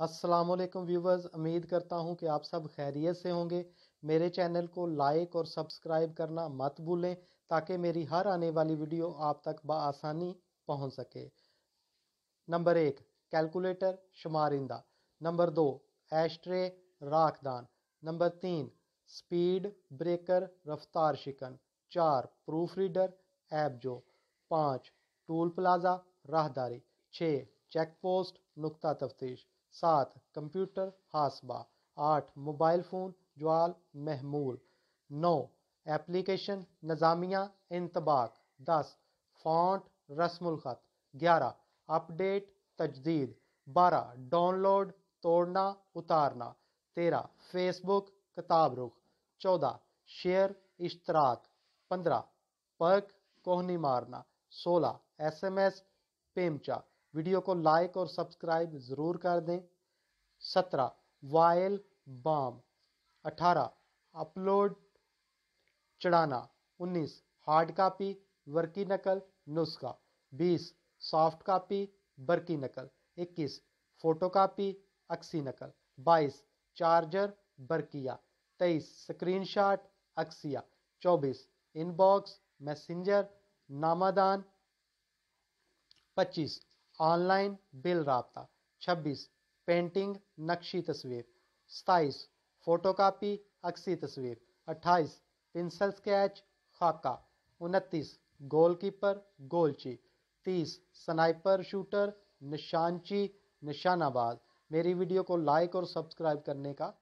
अस्सलामुअलैकुम व्यूवर्स, उम्मीद करता हूं कि आप सब खैरियत से होंगे। मेरे चैनल को लाइक और सब्सक्राइब करना मत भूलें ताकि मेरी हर आने वाली वीडियो आप तक बआसानी पहुंच सके। नंबर 1 कैलकुलेटर शुमारिंदा। नंबर 2 एशट्रे राखदान। नंबर 3 स्पीड ब्रेकर रफ्तार शिकन। 4 प्रूफ रीडर ऐप जो। 5 टूल प्लाजा राहदारी। 6 चेक पोस्ट नुक्ता तफ्तीश। 7 कंप्यूटर हासबा। 8 मोबाइल फ़ोन ज्वाल महमूल। 9 एप्लीकेशन नज़ामिया इंतबाक। 10 फॉन्ट रस्मुल ख़त। 11 अपडेट तजदीद। 12 डाउनलोड तोड़ना उतारना। 13 फेसबुक किताब रुख। 14 शेयर इश्तराक। 15 पर्क कोहनी मारना। 16 SMS पेमचा। वीडियो को लाइक और सब्सक्राइब ज़रूर कर दें। 17 वायल बाम। 18 अपलोड चढ़ाना। 19 हार्ड कापी वर्की नकल नुस्खा। 20 सॉफ्ट कापी बरकी नकल। 21 फोटो कापी अक्सी नकल। 22 चार्जर बरकिया। 23 स्क्रीनशॉट अक्सिया। 24 इनबॉक्स मैसेंजर नामादान। 25 ऑनलाइन बिल राब्ता। 26 पेंटिंग नक्शी तस्वीर। 27 फोटोकॉपी अक्सी तस्वीर। 28 पेंसिल स्केच खाका। 29 गोलकीपर गोलची। 30 स्नाइपर शूटर निशानची निशानाबाज। मेरी वीडियो को लाइक और सब्सक्राइब करने का